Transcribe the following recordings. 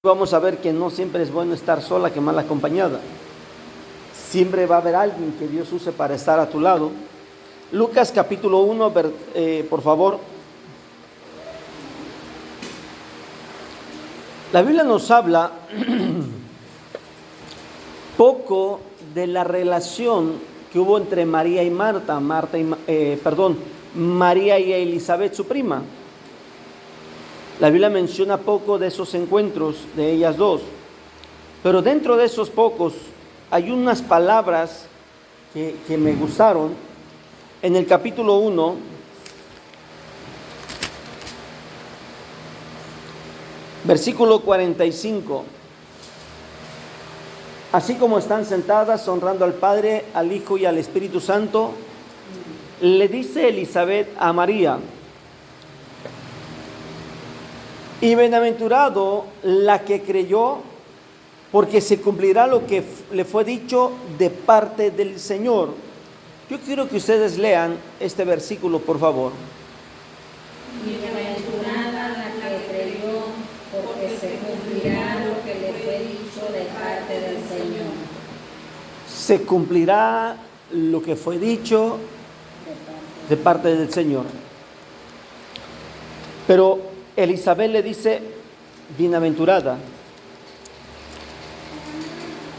Vamos a ver que no siempre es bueno estar sola que mal acompañada. Siempre va a haber alguien que Dios use para estar a tu lado. Lucas capítulo 1, por favor. La Biblia nos habla poco de la relación que hubo entre María y María y Elizabeth, su prima. La Biblia menciona poco de esos encuentros de ellas dos, pero dentro de esos pocos hay unas palabras que me gustaron. En el capítulo 1, versículo 45, así como están sentadas honrando al Padre, al Hijo y al Espíritu Santo, le dice Elizabeth a María: y bienaventurado la que creyó, porque se cumplirá lo que le fue dicho de parte del Señor. Yo quiero que ustedes lean este versículo, por favor. Bienaventurada la que creyó, porque se cumplirá lo que le fue dicho de parte del Señor. Se cumplirá lo que fue dicho de parte del Señor. Pero Elizabeth le dice bienaventurada.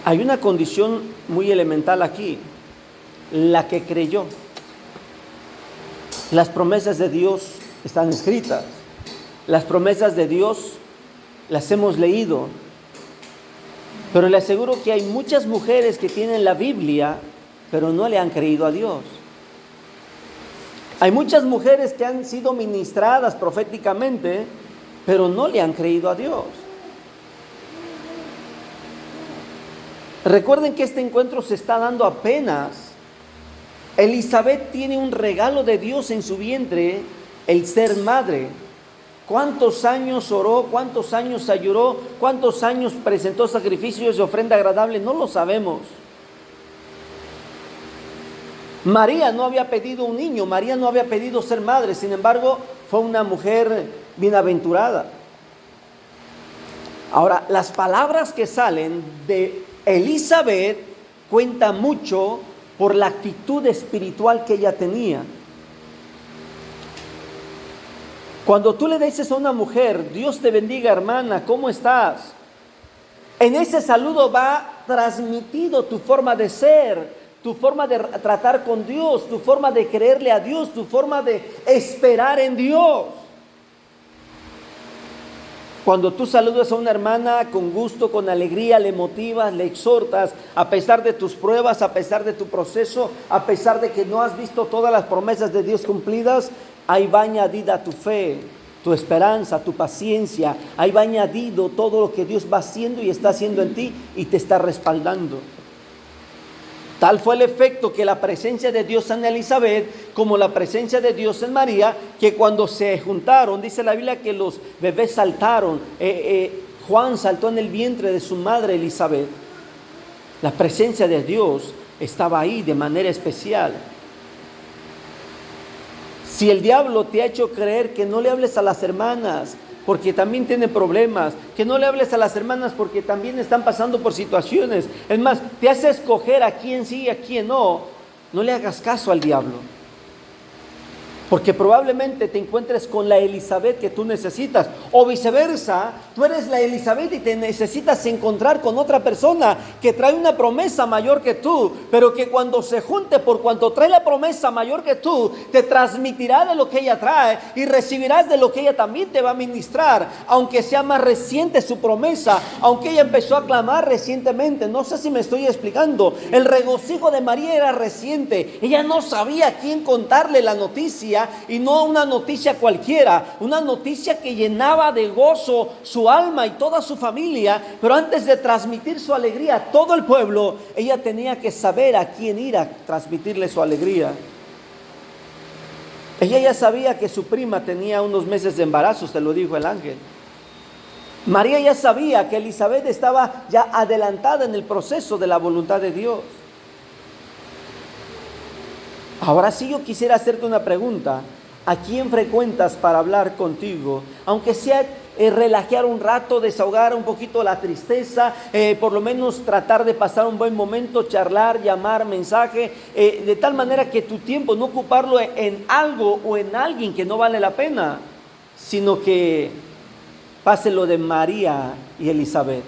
Hay una condición muy elemental aquí: la que creyó. Las promesas de Dios están escritas. Las promesas de Dios las hemos leído. Pero le aseguro que hay muchas mujeres que tienen la Biblia, pero no le han creído a Dios. Hay muchas mujeres que han sido ministradas proféticamente, pero no le han creído a Dios. Recuerden que este encuentro se está dando apenas. Elizabeth tiene un regalo de Dios en su vientre, el ser madre. ¿Cuántos años oró? ¿Cuántos años ayunó? ¿Cuántos años presentó sacrificios de ofrenda agradable? No lo sabemos. María no había pedido un niño, María no había pedido ser madre, sin embargo, fue una mujer bienaventurada. Ahora, las palabras que salen de Elizabeth cuentan mucho por la actitud espiritual que ella tenía. Cuando tú le dices a una mujer: Dios te bendiga, hermana, ¿cómo estás?, en ese saludo va transmitido tu forma de ser, tu forma de tratar con Dios, tu forma de creerle a Dios, tu forma de esperar en Dios. Cuando tú saludas a una hermana con gusto, con alegría, le motivas, le exhortas, a pesar de tus pruebas, a pesar de tu proceso, a pesar de que no has visto todas las promesas de Dios cumplidas, ahí va añadida tu fe, tu esperanza, tu paciencia, ahí va añadido todo lo que Dios va haciendo y está haciendo en ti y te está respaldando. Tal fue el efecto que la presencia de Dios en Elizabeth, como la presencia de Dios en María, que cuando se juntaron, dice la Biblia que los bebés saltaron. Juan saltó en el vientre de su madre Elizabeth. La presencia de Dios estaba ahí de manera especial. Si el diablo te ha hecho creer que no le hables a las hermanas porque también tienen problemas, que no le hables a las hermanas porque también están pasando por situaciones, es más, te hace escoger a quién sí y a quién no, no le hagas caso al diablo. Porque probablemente te encuentres con la Elizabeth que tú necesitas, o viceversa, tú eres la Elizabeth y te necesitas encontrar con otra persona que trae una promesa mayor que tú, pero que cuando se junte, por cuanto trae la promesa mayor que tú, te transmitirá de lo que ella trae y recibirás de lo que ella también te va a ministrar, aunque sea más reciente su promesa, aunque ella empezó a clamar recientemente. No sé si me estoy explicando. El regocijo de María era reciente, ella no sabía a quién contarle la noticia, y no una noticia cualquiera, una noticia que llenaba de gozo su alma y toda su familia. Pero antes de transmitir su alegría a todo el pueblo, ella tenía que saber a quién ir a transmitirle su alegría. Ella ya sabía que su prima tenía unos meses de embarazo, se lo dijo el ángel. María ya sabía que Elizabeth estaba ya adelantada en el proceso de la voluntad de Dios. Ahora sí, yo quisiera hacerte una pregunta: ¿a quién frecuentas para hablar contigo? Aunque sea relajar un rato, desahogar un poquito la tristeza, por lo menos tratar de pasar un buen momento, charlar, llamar, mensaje, de tal manera que tu tiempo no ocuparlo en algo o en alguien que no vale la pena, sino que pase lo de María y Elizabeth.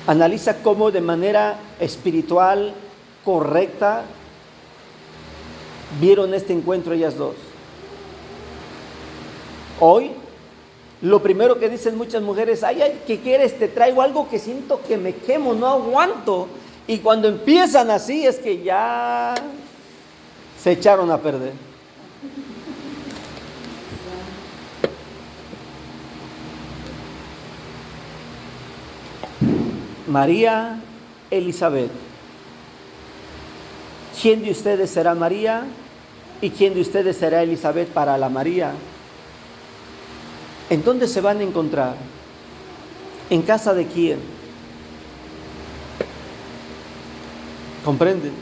Analiza cómo de manera espiritual, correcta, vieron este encuentro ellas dos. Hoy, lo primero que dicen muchas mujeres, ay, ¿qué quieres? Te traigo algo que siento que me quemo, no aguanto. Y cuando empiezan así es que ya se echaron a perder. María, Elizabeth. ¿Quién de ustedes será María y quién de ustedes será Elizabeth para la María? ¿En dónde se van a encontrar? ¿En casa de quién? ¿Comprenden?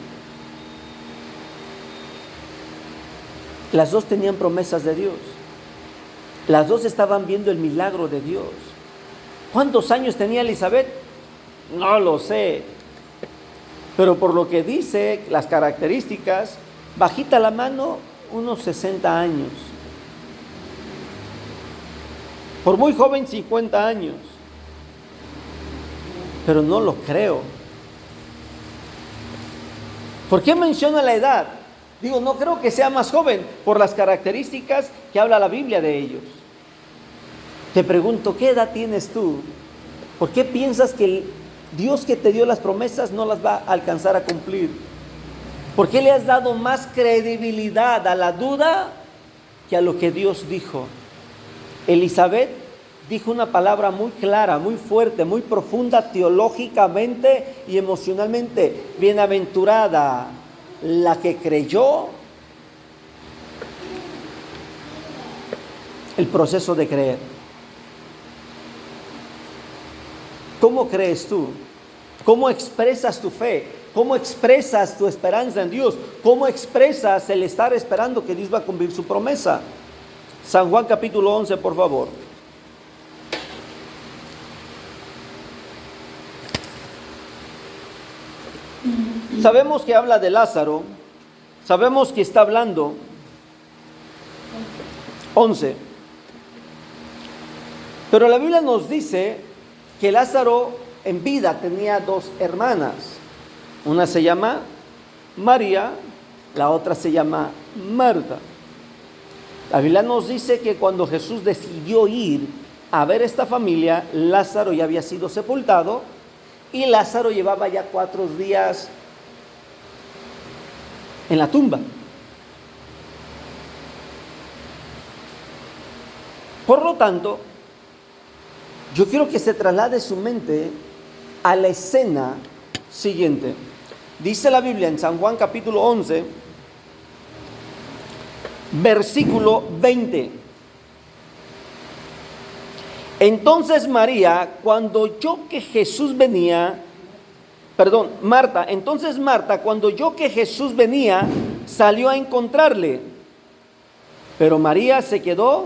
Las dos tenían promesas de Dios. Las dos estaban viendo el milagro de Dios. ¿Cuántos años tenía Elizabeth? No lo sé. Pero por lo que dice, las características, bajita la mano, unos 60 años. Por muy joven, 50 años. Pero no lo creo. ¿Por qué menciona la edad? Digo, no creo que sea más joven por las características que habla la Biblia de ellos. Te pregunto, ¿qué edad tienes tú? ¿Por qué piensas que el Dios que te dio las promesas no las va a alcanzar a cumplir? ¿Por qué le has dado más credibilidad a la duda que a lo que Dios dijo? Elizabeth dijo una palabra muy clara, muy fuerte, muy profunda teológicamente y emocionalmente. Bienaventurada la que creyó. El proceso de creer. ¿Cómo crees tú? ¿Cómo expresas tu fe? ¿Cómo expresas tu esperanza en Dios? ¿Cómo expresas el estar esperando que Dios va a cumplir su promesa? San Juan capítulo 11, por favor. Sabemos que habla de Lázaro. Sabemos que está hablando. 11. Pero la Biblia nos dice que Lázaro en vida tenía dos hermanas. Una se llama María, la otra se llama Marta. La Biblia nos dice que cuando Jesús decidió ir a ver esta familia, Lázaro ya había sido sepultado y Lázaro llevaba ya 4 días en la tumba. Por lo tanto, yo quiero que se traslade su mente a la escena siguiente. Dice la Biblia en San Juan capítulo 11, versículo 20. Entonces María, cuando oyó que Jesús venía, entonces Marta, cuando oyó que Jesús venía, salió a encontrarle. Pero María se quedó.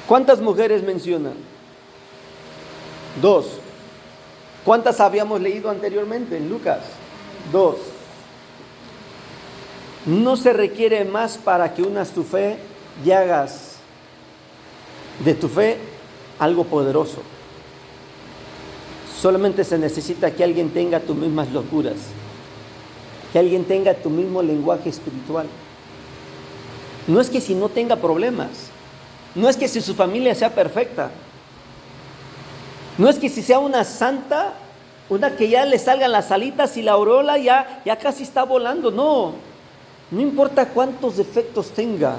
¿Cuántas mujeres mencionan? 2. ¿Cuántas habíamos leído anteriormente en Lucas? 2. No se requiere más para que unas tu fe y hagas de tu fe algo poderoso. Solamente se necesita que alguien tenga tus mismas locuras, que alguien tenga tu mismo lenguaje espiritual. No es que si no tenga problemas, no es que si su familia sea perfecta, no es que si sea una santa, una que ya le salgan las alitas y la aureola ya casi está volando. No importa cuántos defectos tenga,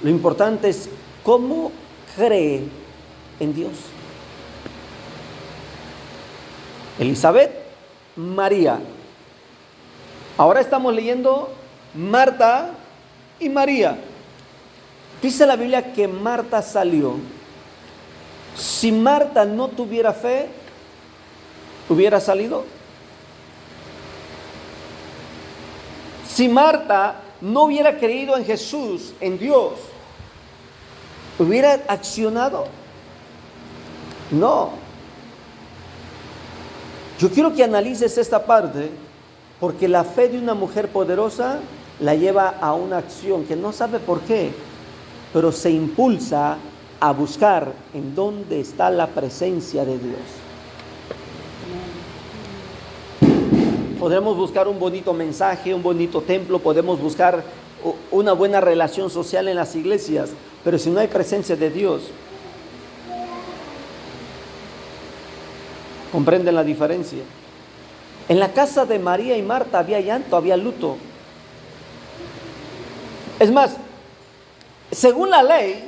lo importante es cómo cree en Dios. Elizabeth, María. Ahora estamos leyendo Marta y María. Dice la Biblia que Marta salió. Si Marta no tuviera fe, ¿hubiera salido? Si Marta no hubiera creído en Jesús, en Dios, ¿Hubiera accionado? No. Yo quiero que analices esta parte, porque la fe de una mujer poderosa la lleva a una acción que no sabe por qué, pero se impulsa a buscar en dónde está la presencia de Dios. Podemos buscar un bonito mensaje, un bonito templo, podemos buscar una buena relación social en las iglesias, pero si no hay presencia de Dios, ¿comprenden la diferencia? En la casa de María y Marta había llanto, había luto. Es más, según la ley,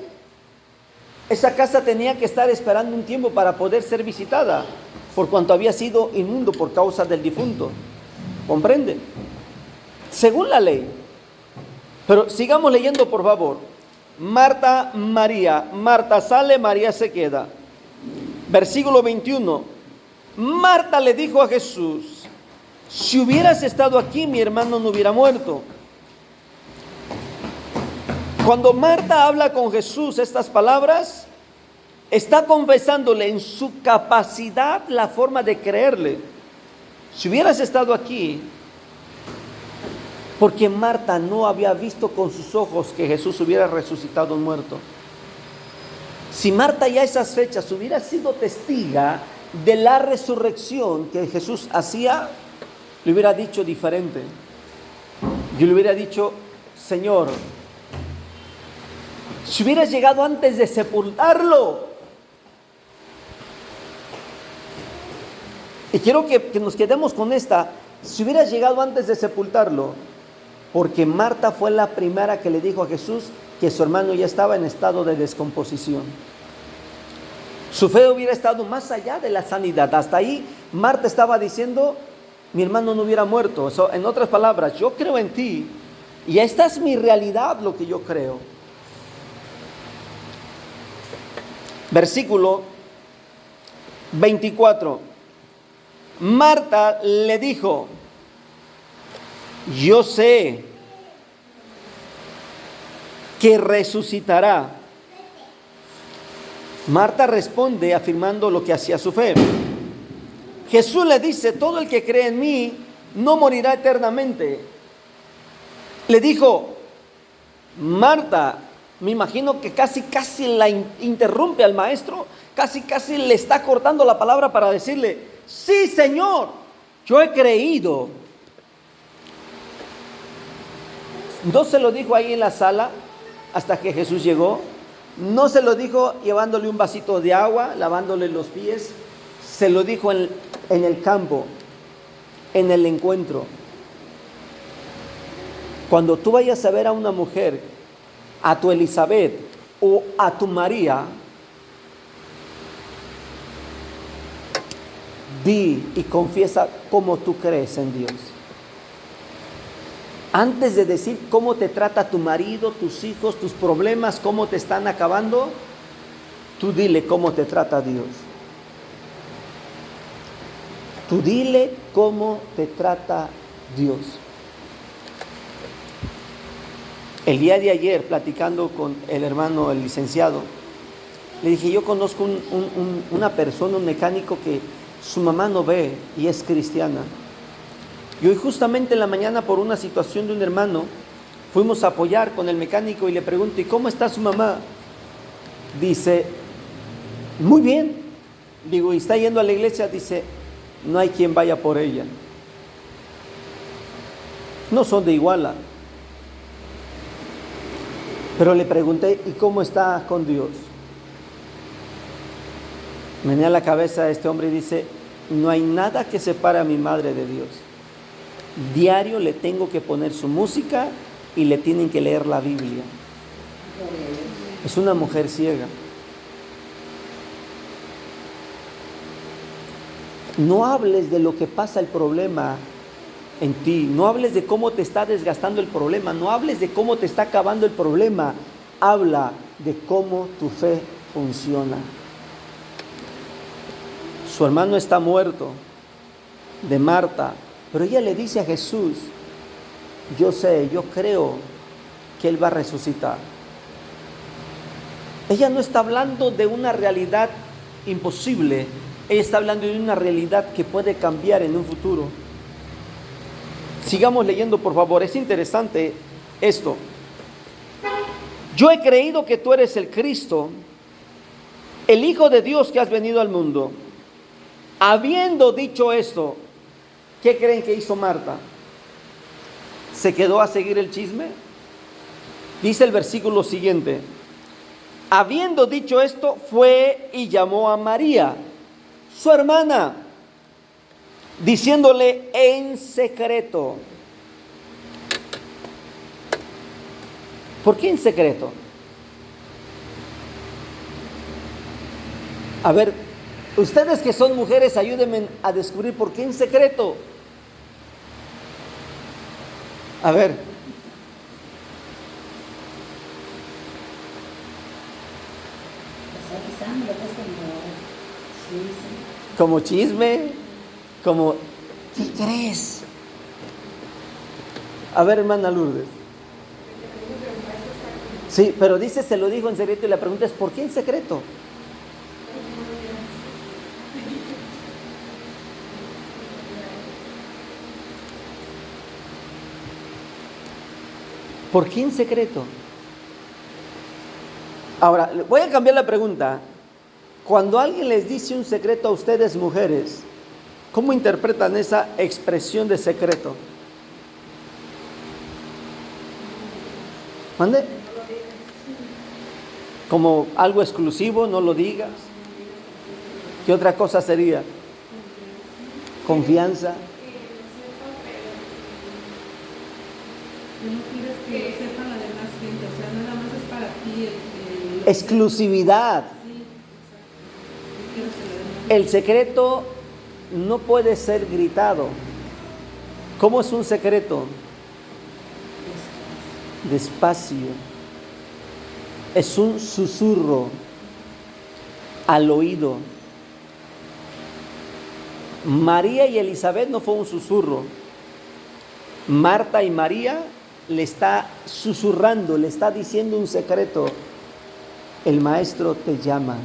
esa casa tenía que estar esperando un tiempo para poder ser visitada, por cuanto había sido inmundo por causa del difunto. ¿Comprenden? Según la ley. Pero sigamos leyendo, por favor. Marta, María. Marta sale, María se queda. Versículo 21. Marta le dijo a Jesús: si hubieras estado aquí, mi hermano no hubiera muerto. Cuando Marta habla con Jesús estas palabras, está confesándole en su capacidad la forma de creerle. Si hubieras estado aquí, porque Marta no había visto con sus ojos que Jesús hubiera resucitado un muerto. Si Marta ya a esas fechas hubiera sido testiga de la resurrección que Jesús hacía, le hubiera dicho diferente. Yo le hubiera dicho: Señor, si hubieras llegado antes de sepultarlo. Y quiero que nos quedemos con esta: si hubieras llegado antes de sepultarlo, porque Marta fue la primera que le dijo a Jesús que su hermano ya estaba en estado de descomposición. Su fe hubiera estado más allá de la sanidad. Hasta ahí Marta estaba diciendo: mi hermano no hubiera muerto. Eso, en otras palabras, yo creo en ti y esta es mi realidad, lo que yo creo. Versículo 24. Marta le dijo: yo sé que resucitará. Marta responde afirmando lo que hacía su fe. Jesús le dice: todo el que cree en mí no morirá eternamente. Le dijo: Marta, me imagino que casi la interrumpe al maestro, casi le está cortando la palabra para decirle: sí, Señor, yo he creído. No se lo dijo ahí en la sala hasta que Jesús llegó. No se lo dijo llevándole un vasito de agua, lavándole los pies. Se lo dijo en el campo, en el encuentro. Cuando tú vayas a ver a una mujer, a tu Elizabeth o a tu María, di y confiesa cómo tú crees en Dios. Antes de decir cómo te trata tu marido, tus hijos, tus problemas, cómo te están acabando, tú dile cómo te trata Dios. Tú dile cómo te trata Dios. El día de ayer, platicando con el hermano, el licenciado, le dije: yo conozco una persona, un mecánico que su mamá no ve y es cristiana. Y hoy justamente en la mañana, por una situación de un hermano, fuimos a apoyar con el mecánico y le pregunto: ¿y cómo está su mamá? Dice: muy bien. Digo: ¿y está yendo a la iglesia? Dice: no hay quien vaya por ella. No son de Iguala. Pero le pregunté: ¿y cómo está con Dios? Menea la cabeza a este hombre y dice: no hay nada que separe a mi madre de Dios. Diario le tengo que poner su música y le tienen que leer la Biblia. Es una mujer ciega. No hables de lo que pasa el problema en ti. No hables de cómo te está desgastando el problema. No hables de cómo te está acabando el problema. Habla de cómo tu fe funciona. Su hermano está muerto, de Marta, pero ella le dice a Jesús: yo sé, yo creo que Él va a resucitar. Ella no está hablando de una realidad imposible, ella está hablando de una realidad que puede cambiar en un futuro. Sigamos leyendo, por favor, es interesante esto. Yo he creído que tú eres el Cristo, el Hijo de Dios que has venido al mundo. Habiendo dicho esto, ¿qué creen que hizo Marta? ¿Se quedó a seguir el chisme? Dice el versículo siguiente: habiendo dicho esto, fue y llamó a María, su hermana, diciéndole en secreto. ¿Por qué en secreto? A ver, ustedes que son mujeres, ayúdenme a descubrir por qué en secreto. A ver. Como chisme, como, ¿qué crees? A ver, hermana Lourdes. Sí, pero dice, se lo dijo en secreto, y la pregunta es, ¿por qué en secreto? ¿Por qué en secreto? Ahora, voy a cambiar la pregunta. Cuando alguien les dice un secreto a ustedes, mujeres, ¿cómo interpretan esa expresión de secreto? ¿Mande? Como algo exclusivo, no lo digas. ¿Qué otra cosa sería? Confianza. No quieres que lo sepa la demás gente, o sea, nada más es para ti. Exclusividad. El secreto no puede ser gritado. ¿Cómo es un secreto? Despacio. Es un susurro al oído. María y Elizabeth no fue un susurro. Marta y María le está susurrando, le está diciendo un secreto. El maestro te llama.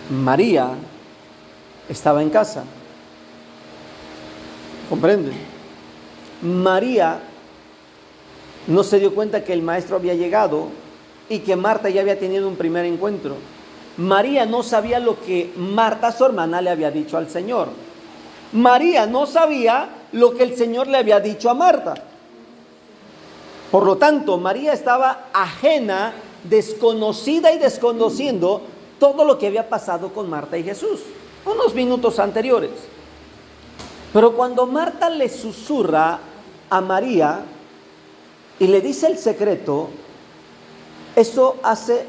María estaba en casa. ¿Comprenden? María no se dio cuenta que el maestro había llegado y que Marta ya había tenido un primer encuentro. María no sabía lo que Marta, su hermana, le había dicho al Señor. María no sabía lo que el Señor le había dicho a Marta. Por lo tanto, María estaba ajena, desconocida y desconociendo todo lo que había pasado con Marta y Jesús unos minutos anteriores. Pero cuando Marta le susurra a María y le dice el secreto, eso hace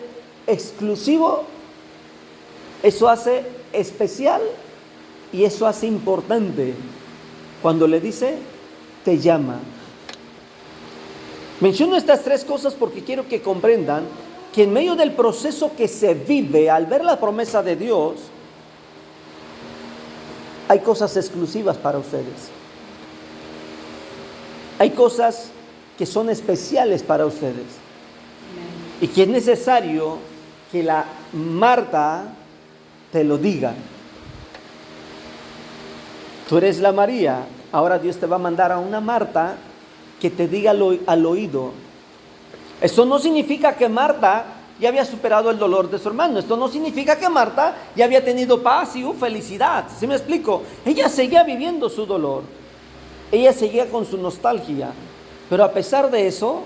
exclusivo, eso hace especial y eso hace importante. Cuando le dice, te llama. Menciono estas tres cosas porque quiero que comprendan que en medio del proceso que se vive al ver la promesa de Dios, hay cosas exclusivas para ustedes. Hay cosas que son especiales para ustedes. Y que es necesario que la Marta te lo diga. Tú eres la María, ahora Dios te va a mandar a una Marta que te diga al oído. Esto no significa que Marta ya había superado el dolor de su hermano. Esto no significa que Marta ya había tenido paz y felicidad. ¿Sí me explico? Ella seguía viviendo su dolor. Ella seguía con su nostalgia. Pero a pesar de eso,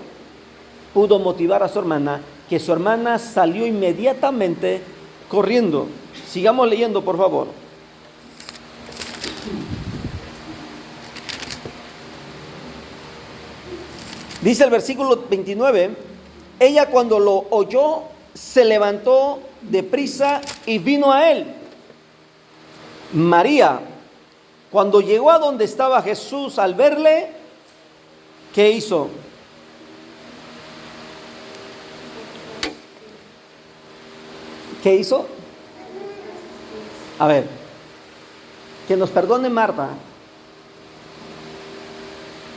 pudo motivar a su hermana, que su hermana salió inmediatamente corriendo. Sigamos leyendo, por favor. Dice el versículo 29, ella cuando lo oyó, se levantó deprisa y vino a él. María, cuando llegó a donde estaba Jesús, al verle, ¿qué hizo? ¿Qué hizo? A ver, que nos perdone Marta.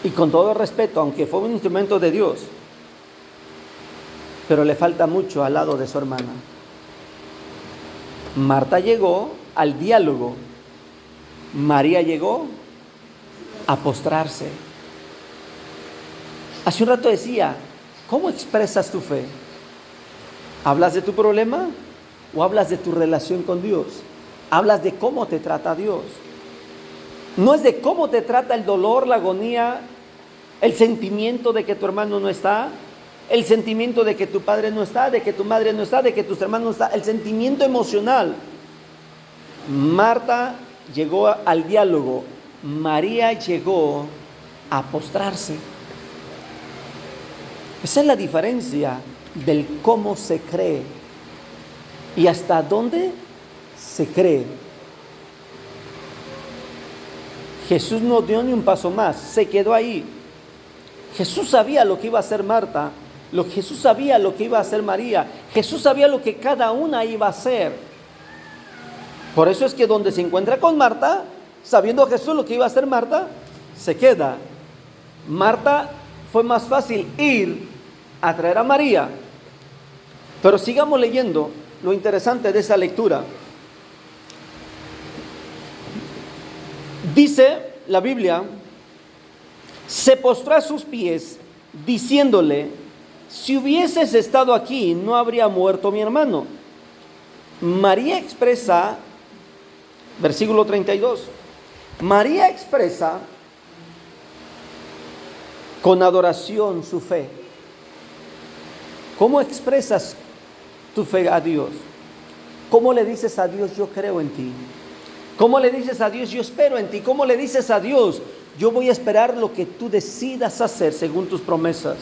Y con todo respeto, aunque fue un instrumento de Dios, pero le falta mucho al lado de su hermana. Marta llegó al diálogo, María llegó a postrarse. Hace un rato decía, ¿cómo expresas tu fe? ¿Hablas de tu problema o hablas de tu relación con Dios? Hablas de cómo te trata Dios. No es de cómo te trata el dolor, la agonía, el sentimiento de que tu hermano no está, el sentimiento de que tu padre no está, de que tu madre no está, de que tus hermanos no están, el sentimiento emocional. Marta llegó al diálogo, María llegó a postrarse. Esa es la diferencia del cómo se cree y hasta dónde se cree. Jesús no dio ni un paso más, se quedó ahí. Jesús sabía lo que iba a hacer Marta, Jesús sabía lo que iba a hacer María, Jesús sabía lo que cada una iba a hacer. Por eso es que donde se encuentra con Marta, sabiendo Jesús lo que iba a hacer Marta, se queda. Marta fue más fácil ir a traer a María. Pero sigamos leyendo lo interesante de esa lectura. Dice la Biblia, se postró a sus pies, diciéndole, si hubieses estado aquí, no habría muerto mi hermano. María expresa, versículo 32, María expresa con adoración su fe. ¿Cómo expresas tu fe a Dios? ¿Cómo le dices a Dios, yo creo en ti? ¿Cómo le dices a Dios, yo espero en ti? ¿Cómo le dices a Dios, yo voy a esperar lo que tú decidas hacer según tus promesas?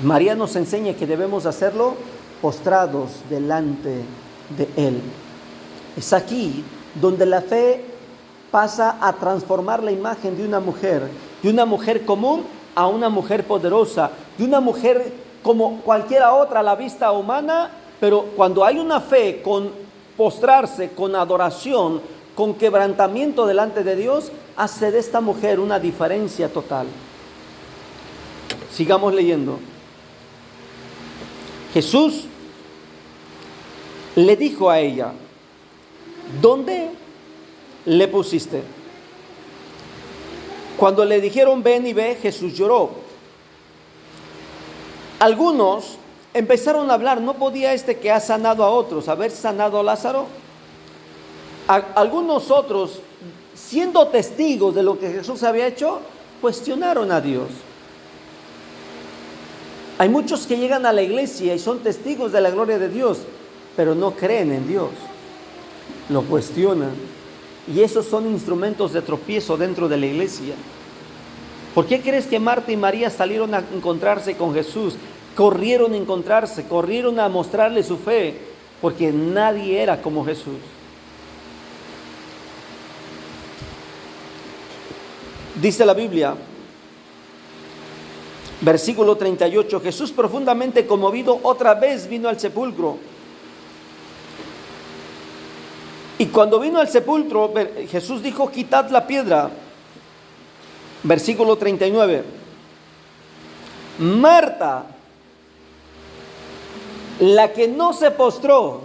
María nos enseña que debemos hacerlo postrados delante de Él. Es aquí donde la fe pasa a transformar la imagen de una mujer común a una mujer poderosa, de una mujer como cualquiera otra a la vista humana, pero cuando hay una fe con postrarse, con adoración, con quebrantamiento delante de Dios, hace de esta mujer una diferencia total. Sigamos leyendo. Jesús le dijo a ella, ¿dónde le pusiste? Cuando le dijeron ven y ve, Jesús lloró. Algunos empezaron a hablar, ¿no podía este que ha sanado a otros haber sanado a Lázaro? Algunos otros, siendo testigos de lo que Jesús había hecho, cuestionaron a Dios. Hay muchos que llegan a la iglesia y son testigos de la gloria de Dios, pero no creen en Dios, lo cuestionan. Y esos son instrumentos de tropiezo dentro de la iglesia. ¿Por qué crees que Marta y María salieron a encontrarse con Jesús? Corrieron a encontrarse, corrieron a mostrarle su fe, porque nadie era como Jesús. Dice la Biblia, versículo 38, Jesús profundamente conmovido otra vez vino al sepulcro. Y cuando vino al sepulcro, Jesús dijo, quitad la piedra. Versículo 39. Marta, la que no se postró,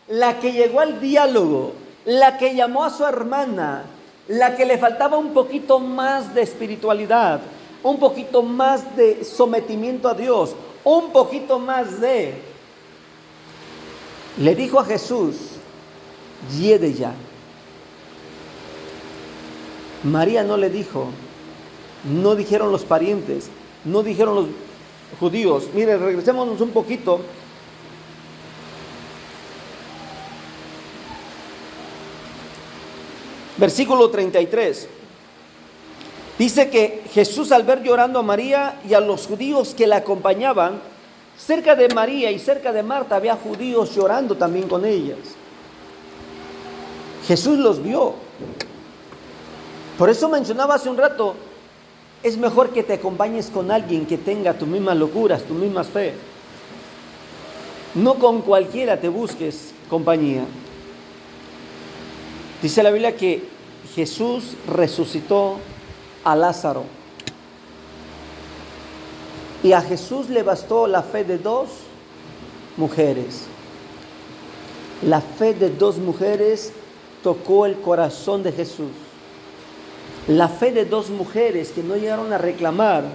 la que llegó al diálogo, la que llamó a su hermana, la que le faltaba un poquito más de espiritualidad, un poquito más de sometimiento a Dios, un poquito más de... Le dijo a Jesús, yede ya. María no le dijo, no dijeron los parientes, no dijeron los judíos. Mire, regresémonos un poquito. Versículo 33. Dice que Jesús, al ver llorando a María y a los judíos que la acompañaban, cerca de María y cerca de Marta había judíos llorando también con ellas. Jesús los vio. Por eso mencionaba hace un rato, es mejor que te acompañes con alguien que tenga tus mismas locuras, tus mismas fe. No con cualquiera te busques compañía. Dice la Biblia que Jesús resucitó a Lázaro. Y a Jesús le bastó la fe de 2 mujeres. La fe de 2 mujeres tocó el corazón de Jesús. La fe de 2 mujeres que no llegaron a reclamar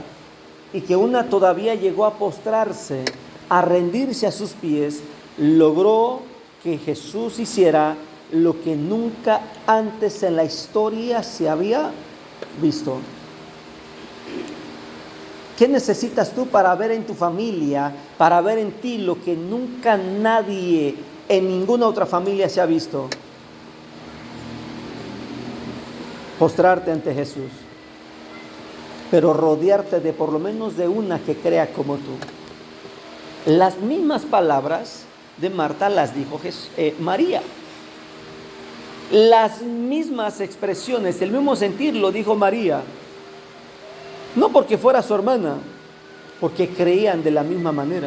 y que una todavía llegó a postrarse, a rendirse a sus pies, logró que Jesús hiciera lo que nunca antes en la historia se había visto. ¿Qué necesitas tú para ver en tu familia, para ver en ti lo que nunca nadie en ninguna otra familia se ha visto? Postrarte ante Jesús, pero rodearte de por lo menos de una que crea como tú. Las mismas palabras de Marta las dijo María. Las mismas expresiones, el mismo sentir lo dijo María. No porque fuera su hermana, porque creían de la misma manera.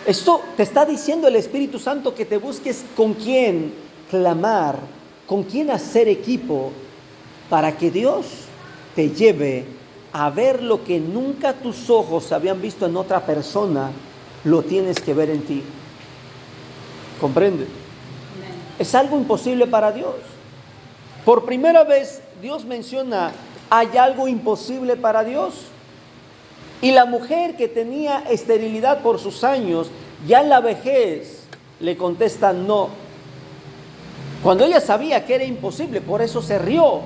Esto te está diciendo el Espíritu Santo, que te busques con quién clamar, con quién hacer equipo, para que Dios te lleve a ver lo que nunca tus ojos habían visto en otra persona, lo tienes que ver en ti. ¿Comprende? Es algo imposible para Dios. Por primera vez Dios menciona, ¿hay algo imposible para Dios? Y la mujer que tenía esterilidad por sus años, ya en la vejez, le contesta no. Cuando ella sabía que era imposible, por eso se rió.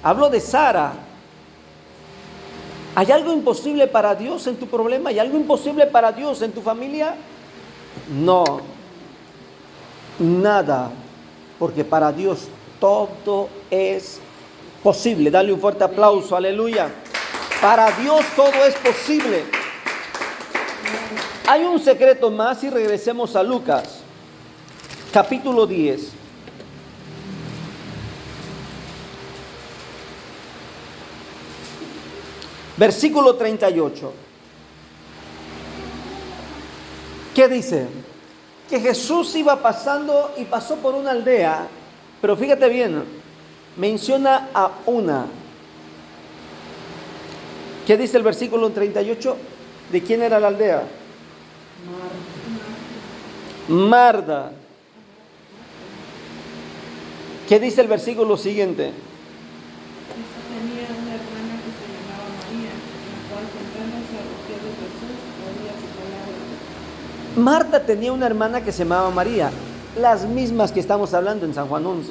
Habló de Sara. ¿Hay algo imposible para Dios en tu problema? ¿Hay algo imposible para Dios en tu familia? No, nada, porque para Dios todo es posible. Dale un fuerte aplauso, aleluya. Para Dios todo es posible. Hay un secreto más y regresemos a Lucas, capítulo 10. Versículo 38. ¿Qué dice? Que Jesús iba pasando y pasó por una aldea, pero fíjate bien, menciona a una. ¿Qué dice el versículo 38? ¿De quién era la aldea? Marta. ¿Qué dice el versículo siguiente? Tenía una hermana que se llamaba María, la cual sentándose a los pies de Jesús oía su palabra. Marta tenía una hermana que se llamaba María, las mismas que estamos hablando en San Juan 11.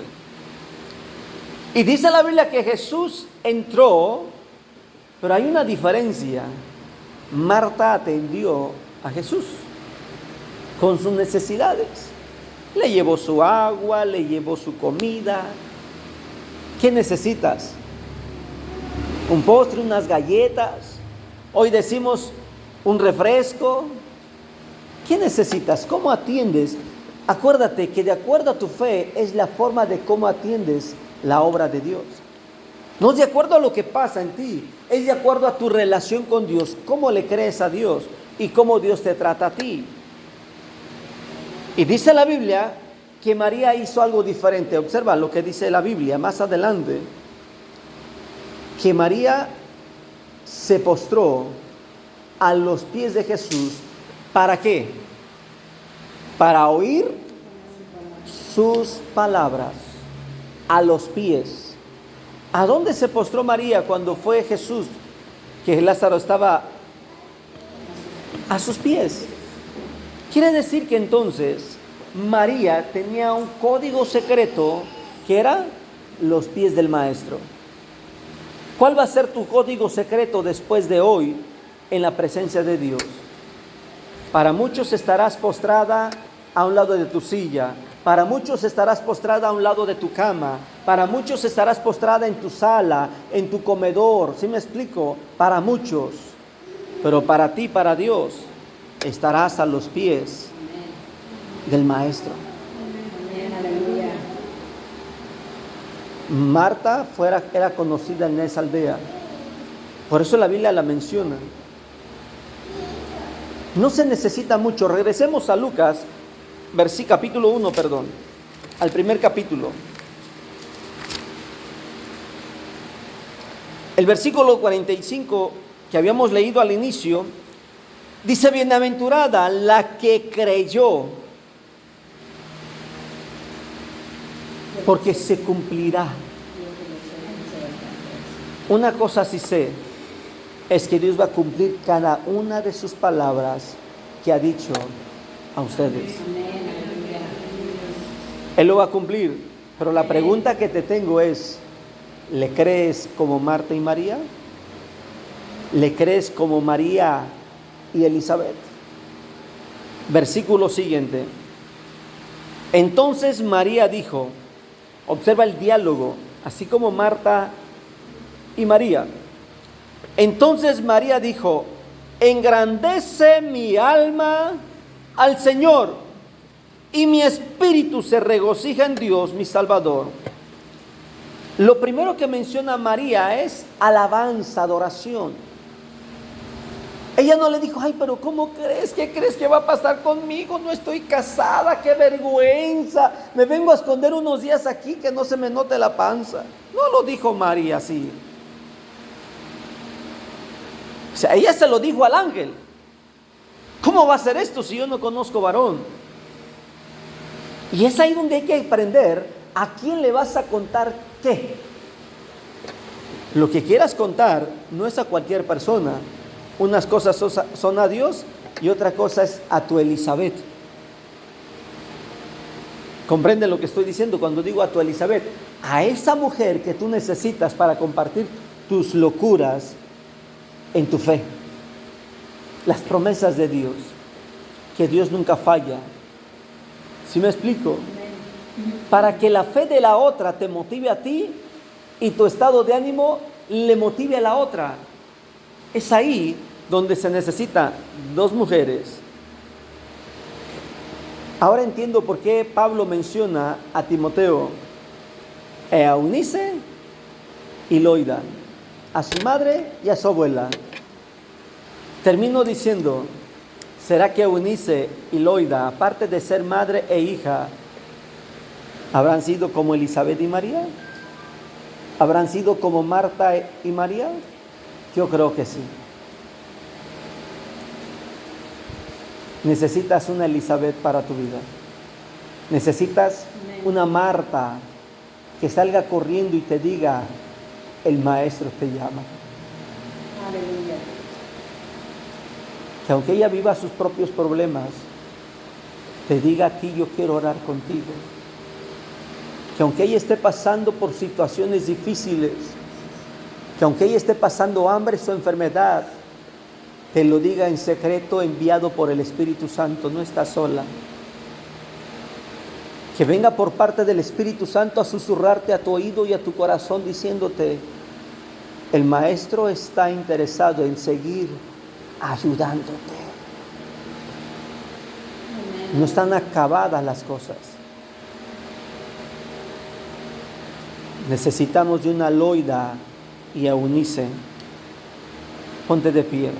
Y dice la Biblia que Jesús entró, pero hay una diferencia. Marta atendió a Jesús con sus necesidades. Le llevó su agua, le llevó su comida. ¿Qué necesitas? ¿Un postre, unas galletas? Hoy decimos un refresco. ¿Qué necesitas? ¿Cómo atiendes? Acuérdate que de acuerdo a tu fe es la forma de cómo atiendes la obra de Dios. No es de acuerdo a lo que pasa en ti, es de acuerdo a tu relación con Dios, cómo le crees a Dios y cómo Dios te trata a ti. Y dice la Biblia que María hizo algo diferente. Observa lo que dice la Biblia más adelante, que María se postró a los pies de Jesús. ¿Para qué? Para oír sus palabras, a los pies. ¿A dónde se postró María cuando fue Jesús, que Lázaro estaba a sus pies? Quiere decir que entonces María tenía un código secreto que era los pies del Maestro. ¿Cuál va a ser tu código secreto después de hoy en la presencia de Dios? Para muchos estarás postrada a un lado de tu silla. Para muchos estarás postrada a un lado de tu cama. Para muchos estarás postrada en tu sala, en tu comedor. ¿Sí me explico? Para muchos. Pero para ti, para Dios, estarás a los pies del Maestro. Marta era conocida en esa aldea. Por eso la Biblia la menciona. No se necesita mucho. Regresemos a Lucas, capítulo 1, al primer capítulo. El versículo 45 que habíamos leído al inicio dice: bienaventurada la que creyó, porque se cumplirá. Una cosa sí sé, es que Dios va a cumplir cada una de sus palabras que ha dicho a ustedes. Él lo va a cumplir, pero la pregunta que te tengo es: ¿le crees como Marta y María? ¿Le crees como María y Elizabeth? Versículo siguiente. Entonces María dijo, observa el diálogo, así como Marta y María. Entonces María dijo: engrandece mi alma al Señor, y mi espíritu se regocija en Dios mi Salvador. Lo primero que menciona María es alabanza, adoración. Ella no le dijo: ay, pero ¿cómo crees? ¿Qué crees que va a pasar conmigo? No estoy casada, qué vergüenza. Me vengo a esconder unos días aquí que no se me note la panza. No lo dijo María así. O sea, ella se lo dijo al ángel. ¿Cómo va a ser esto si yo no conozco varón? Y es ahí donde hay que aprender a quién le vas a contar qué. Lo que quieras contar no es a cualquier persona. Unas cosas son a Dios y otra cosa es a tu Elizabeth. ¿Comprende lo que estoy diciendo cuando digo a tu Elizabeth? A esa mujer que tú necesitas para compartir tus locuras en tu fe. Las promesas de Dios, que Dios nunca falla. ¿Sí me explico? Para que la fe de la otra te motive a ti y tu estado de ánimo le motive a la otra. Es ahí donde se necesitan dos mujeres. Ahora entiendo por qué Pablo menciona a Timoteo, a Eunice y Loida, a su madre y a su abuela. Termino diciendo: ¿será que Eunice y Loida, aparte de ser madre e hija, habrán sido como Elizabeth y María? ¿Habrán sido como Marta y María? Yo creo que sí. Necesitas una Elizabeth para tu vida. Necesitas una Marta que salga corriendo y te diga: el maestro te llama. Aleluya. Que aunque ella viva sus propios problemas, te diga: aquí yo quiero orar contigo. Que aunque ella esté pasando por situaciones difíciles, que aunque ella esté pasando hambre o enfermedad, te lo diga en secreto, enviado por el Espíritu Santo. No está sola. Que venga por parte del Espíritu Santo a susurrarte a tu oído y a tu corazón, diciéndote: el maestro está interesado en seguir ayudándote. No están acabadas las cosas. Necesitamos de una Loida y Eunice. Ponte de pie.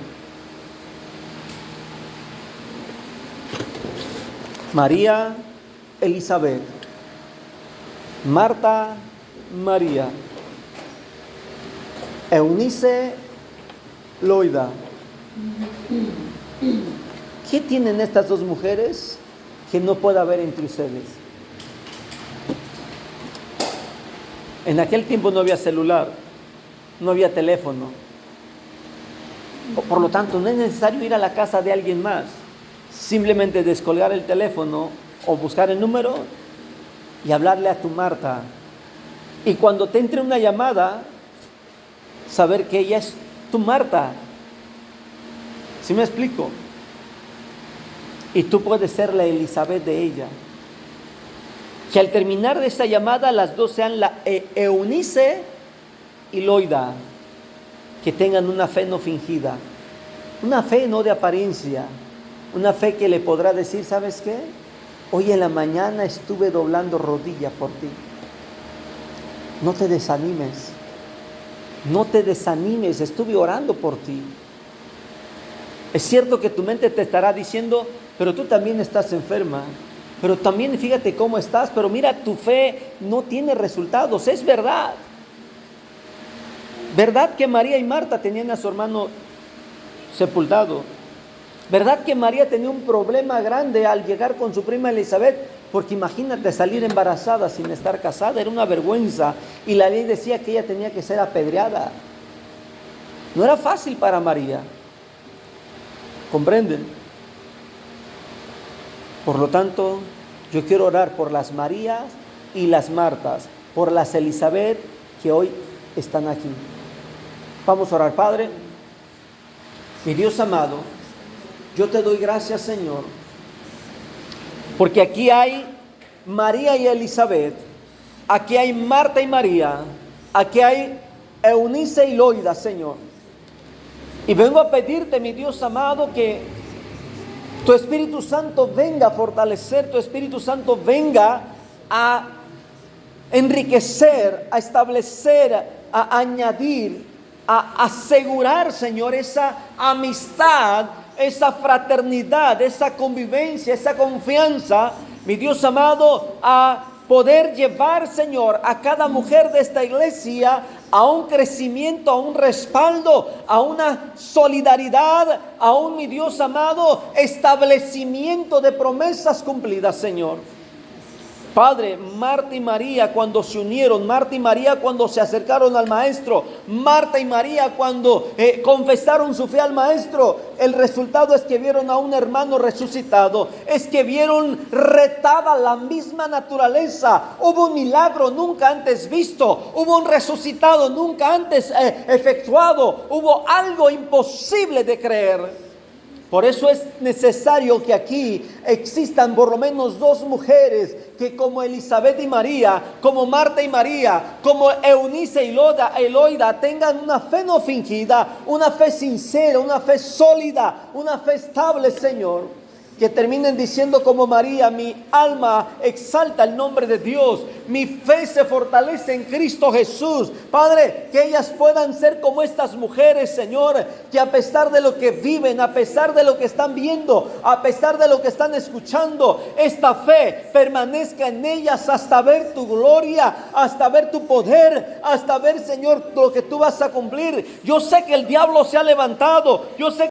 María, Elizabeth. Marta, María. Eunice, Loida. ¿Qué tienen estas dos mujeres que no pueda haber entre ustedes? En aquel tiempo no había celular, no había teléfono. Por lo tanto, no es necesario ir a la casa de alguien más. Simplemente descolgar el teléfono o buscar el número y hablarle a tu Marta. Y cuando te entre una llamada, saber que ella es tu Marta. ¿Sí me explico? Y tú puedes ser la Elizabeth de ella. Que al terminar de esta llamada, las dos sean la Eunice y Loida. Que tengan una fe no fingida. Una fe no de apariencia. Una fe que le podrá decir: ¿sabes qué? Hoy en la mañana estuve doblando rodilla por ti. No te desanimes. No te desanimes. Estuve orando por ti. Es cierto que tu mente te estará diciendo: pero tú también estás enferma. Pero también fíjate cómo estás. Pero mira, tu fe no tiene resultados. Es verdad. ¿Verdad que María y Marta tenían a su hermano sepultado? ¿Verdad que María tenía un problema grande al llegar con su prima Elizabeth? Porque imagínate salir embarazada sin estar casada, era una vergüenza. Y la ley decía que ella tenía que ser apedreada. No era fácil para María. ¿Comprenden? Por lo tanto, yo quiero orar por las Marías y las Martas, por las Elizabeth que hoy están aquí. Vamos a orar. Padre, mi Dios amado, yo te doy gracias, Señor, porque aquí hay María y Elizabeth, aquí hay Marta y María, aquí hay Eunice y Loida, Señor. Y vengo a pedirte, mi Dios amado, que tu Espíritu Santo venga a fortalecer, tu Espíritu Santo venga a enriquecer, a establecer, a añadir, a asegurar, Señor, esa amistad, esa fraternidad, esa convivencia, esa confianza, mi Dios amado, a poder llevar, Señor, a cada mujer de esta iglesia a un crecimiento, a un respaldo, a una solidaridad, a un, mi Dios amado, establecimiento de promesas cumplidas, Señor. Padre, Marta y María cuando se unieron, Marta y María cuando se acercaron al Maestro, Marta y María cuando confesaron su fe al Maestro, el resultado es que vieron a un hermano resucitado, es que vieron retada la misma naturaleza, hubo un milagro nunca antes visto, hubo un resucitado nunca antes efectuado, hubo algo imposible de creer. Por eso es necesario que aquí existan por lo menos dos mujeres que como Elizabeth y María, como Marta y María, como Eunice y Loida tengan una fe no fingida, una fe sincera, una fe sólida, una fe estable, Señor. Que terminen diciendo como María: mi alma exalta el nombre de Dios, mi fe se fortalece en Cristo Jesús. Padre, que ellas puedan ser como estas mujeres, Señor, que a pesar de lo que viven, a pesar de lo que están viendo, a pesar de lo que están escuchando, esta fe permanezca en ellas hasta ver tu gloria, hasta ver tu poder, hasta ver, Señor, lo que tú vas a cumplir. Yo sé que el diablo se ha levantado, yo sé